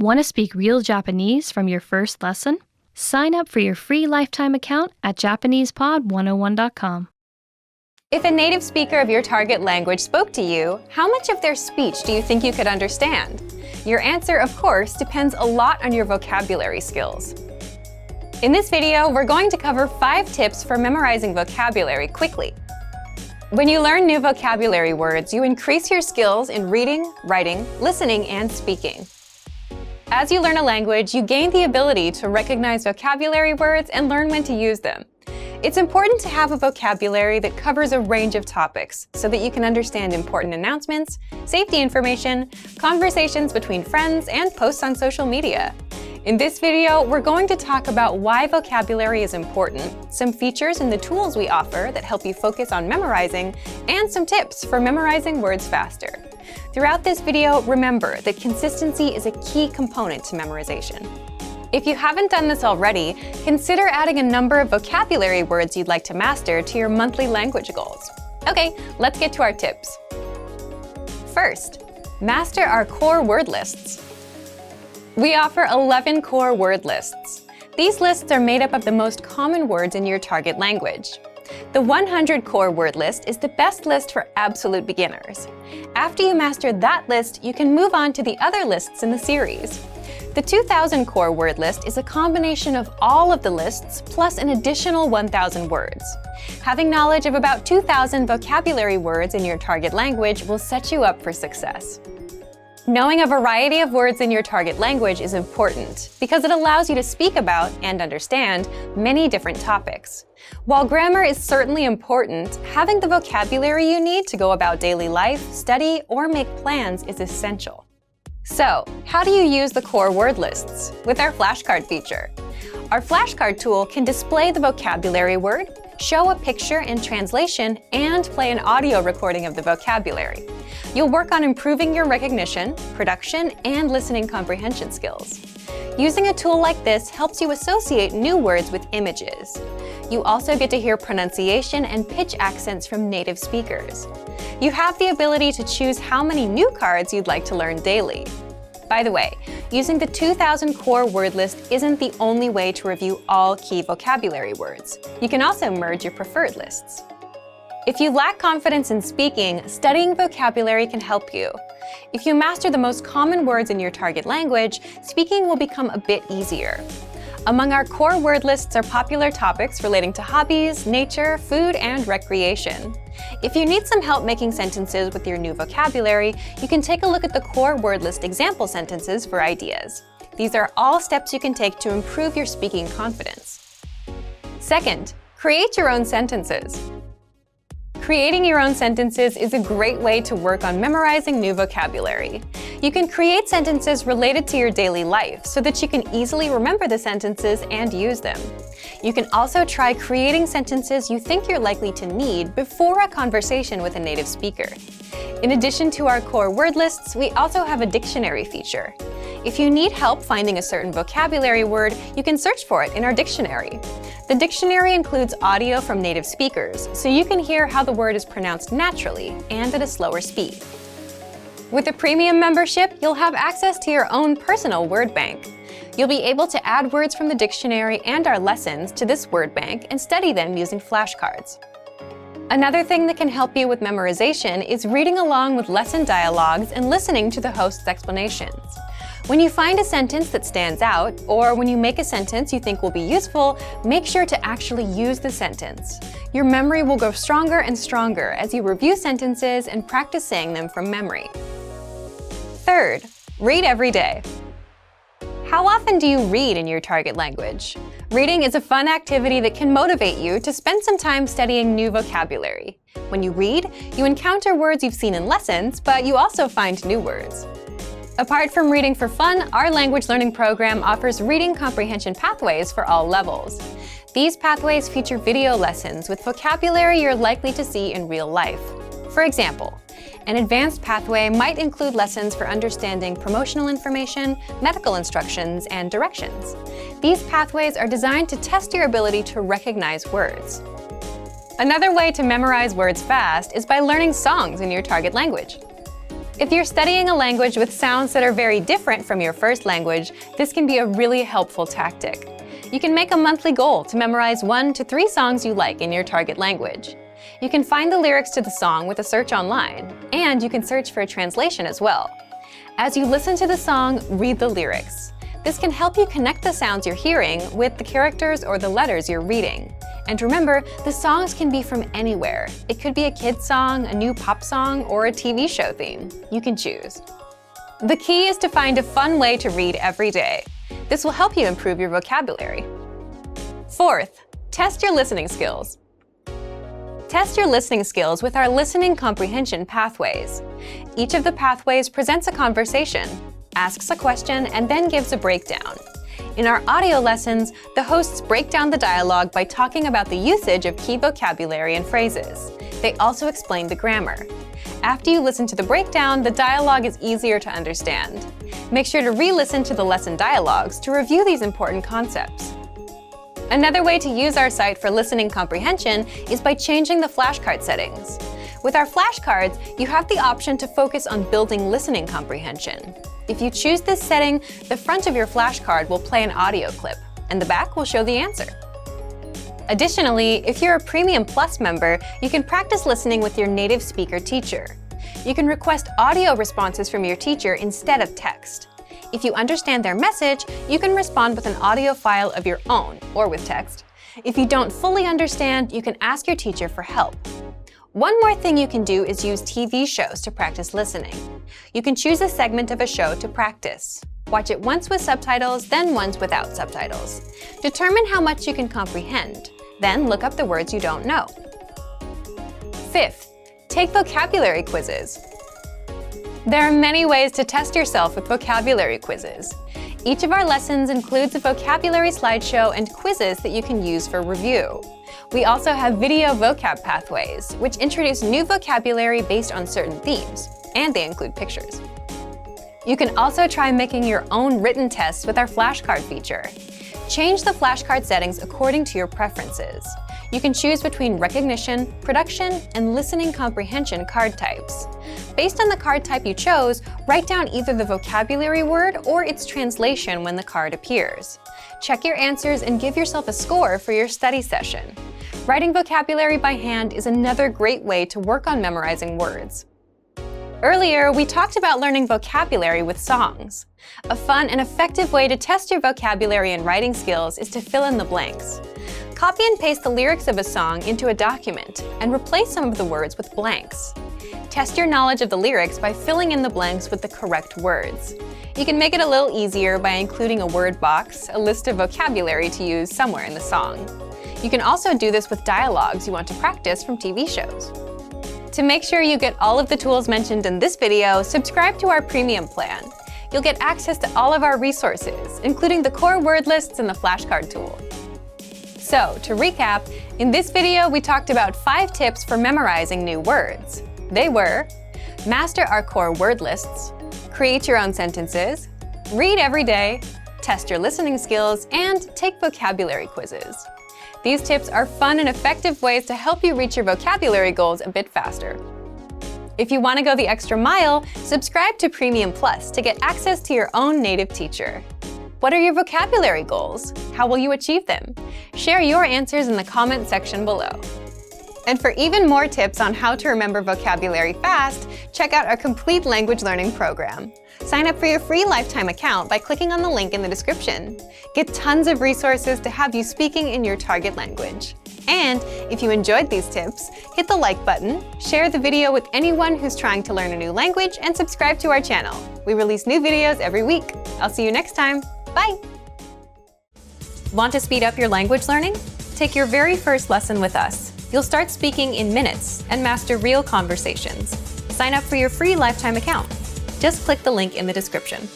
Want to speak real Japanese from your first lesson? Sign up for your free lifetime account at JapanesePod101.com. If a native speaker of your target language spoke to you, how much of their speech do you think you could understand? Your answer, of course, depends a lot on your vocabulary skills. In this video, we're going to cover 5 tips for memorizing vocabulary quickly. When you learn new vocabulary words, you increase your skills in reading, writing, listening, and speaking. As you learn a language, you gain the ability to recognize vocabulary words and learn when to use them. It's important to have a vocabulary that covers a range of topics so that you can understand important announcements, safety information, conversations between friends, and posts on social media. In this video, we're going to talk about why vocabulary is important, some features in the tools we offer that help you focus on memorizing, and some tips for memorizing words faster. Throughout this video, remember that consistency is a key component to memorization. If you haven't done this already, consider adding a number of vocabulary words you'd like to master to your monthly language goals. Okay, let's get to our tips. First, master our core word lists. We offer 11 core word lists. These lists are made up of the most common words in your target language. The 100 core word list is the best list for absolute beginners. After you master that list, you can move on to the other lists in the series. The 2000 core word list is a combination of all of the lists plus an additional 1,000 words. Having knowledge of about 2,000 vocabulary words in your target language will set you up for success. Knowing a variety of words in your target language is important because it allows you to speak about and understand many different topics. While grammar is certainly important, having the vocabulary you need to go about daily life, study, or make plans is essential. So, how do you use the core word lists? With our flashcard feature. Our flashcard tool can display the vocabulary word, show a picture and translation, and play an audio recording of the vocabulary. You'll work on improving your recognition, production, and listening comprehension skills. Using a tool like this helps you associate new words with images. You also get to hear pronunciation and pitch accents from native speakers. You have the ability to choose how many new cards you'd like to learn daily. By the way, using the 2000 core word list isn't the only way to review all key vocabulary words. You can also merge your preferred lists. If you lack confidence in speaking, studying vocabulary can help you. If you master the most common words in your target language, speaking will become a bit easier. Among our core word lists are popular topics relating to hobbies, nature, food, and recreation. If you need some help making sentences with your new vocabulary, you can take a look at the core word list example sentences for ideas. These are all steps you can take to improve your speaking confidence. Second, create your own sentences. Creating your own sentences is a great way to work on memorizing new vocabulary. You can create sentences related to your daily life so that you can easily remember the sentences and use them. You can also try creating sentences you think you're likely to need before a conversation with a native speaker. In addition to our core word lists, we also have a dictionary feature. If you need help finding a certain vocabulary word, you can search for it in our dictionary. The dictionary includes audio from native speakers, so you can hear how the word is pronounced naturally and at a slower speed. With a premium membership, you'll have access to your own personal word bank. You'll be able to add words from the dictionary and our lessons to this word bank and study them using flashcards. Another thing that can help you with memorization is reading along with lesson dialogues and listening to the host's explanations. When you find a sentence that stands out, or when you make a sentence you think will be useful, make sure to actually use the sentence. Your memory will grow stronger and stronger as you review sentences and practice saying them from memory. Third, read every day. How often do you read in your target language? Reading is a fun activity that can motivate you to spend some time studying new vocabulary. When you read, you encounter words you've seen in lessons, but you also find new words. Apart from reading for fun, our language learning program offers reading comprehension pathways for all levels. These pathways feature video lessons with vocabulary you're likely to see in real life. For example, an advanced pathway might include lessons for understanding promotional information, medical instructions, and directions. These pathways are designed to test your ability to recognize words. Another way to memorize words fast is by learning songs in your target language. If you're studying a language with sounds that are very different from your first language, this can be a really helpful tactic. You can make a monthly goal to memorize 1 to 3 songs you like in your target language. You can find the lyrics to the song with a search online, and you can search for a translation as well. As you listen to the song, read the lyrics. This can help you connect the sounds you're hearing with the characters or the letters you're reading. And remember, the songs can be from anywhere. It could be a kid's song, a new pop song, or a TV show theme. You can choose. The key is to find a fun way to read every day. This will help you improve your vocabulary. Fourth, test your listening skills. Test your listening skills with our listening comprehension pathways. Each of the pathways presents a conversation, asks a question, and then gives a breakdown. In our audio lessons, the hosts break down the dialogue by talking about the usage of key vocabulary and phrases. They also explain the grammar. After you listen to the breakdown, the dialogue is easier to understand. Make sure to re-listen to the lesson dialogues to review these important concepts. Another way to use our site for listening comprehension is by changing the flashcard settings. With our flashcards, you have the option to focus on building listening comprehension. If you choose this setting, the front of your flashcard will play an audio clip, and the back will show the answer. Additionally, if you're a Premium Plus member, you can practice listening with your native speaker teacher. You can request audio responses from your teacher instead of text. If you understand their message, you can respond with an audio file of your own, or with text. If you don't fully understand, you can ask your teacher for help. One more thing you can do is use TV shows to practice listening. You can choose a segment of a show to practice. Watch it once with subtitles, then once without subtitles. Determine how much you can comprehend. Then look up the words you don't know. Fifth, take vocabulary quizzes. There are many ways to test yourself with vocabulary quizzes. Each of our lessons includes a vocabulary slideshow and quizzes that you can use for review. We also have video vocab pathways, which introduce new vocabulary based on certain themes, and they include pictures. You can also try making your own written tests with our flashcard feature. Change the flashcard settings according to your preferences. You can choose between recognition, production, and listening comprehension card types. Based on the card type you chose, write down either the vocabulary word or its translation when the card appears. Check your answers and give yourself a score for your study session. Writing vocabulary by hand is another great way to work on memorizing words. Earlier, we talked about learning vocabulary with songs. A fun and effective way to test your vocabulary and writing skills is to fill in the blanks. Copy and paste the lyrics of a song into a document and replace some of the words with blanks. Test your knowledge of the lyrics by filling in the blanks with the correct words. You can make it a little easier by including a word box, a list of vocabulary to use somewhere in the song. You can also do this with dialogues you want to practice from TV shows. To make sure you get all of the tools mentioned in this video, subscribe to our premium plan. You'll get access to all of our resources, including the core word lists and the flashcard tool. So, to recap, in this video we talked about 5 tips for memorizing new words. They were: master our core word lists, create your own sentences, read every day, test your listening skills, and take vocabulary quizzes. These tips are fun and effective ways to help you reach your vocabulary goals a bit faster. If you want to go the extra mile, subscribe to Premium Plus to get access to your own native teacher. What are your vocabulary goals? How will you achieve them? Share your answers in the comment section below. And for even more tips on how to remember vocabulary fast, check out our complete language learning program. Sign up for your free lifetime account by clicking on the link in the description. Get tons of resources to have you speaking in your target language. And if you enjoyed these tips, hit the like button, share the video with anyone who's trying to learn a new language, and subscribe to our channel. We release new videos every week. I'll see you next time. Bye! Want to speed up your language learning? Take your very first lesson with us. You'll start speaking in minutes and master real conversations. Sign up for your free lifetime account. Just click the link in the description.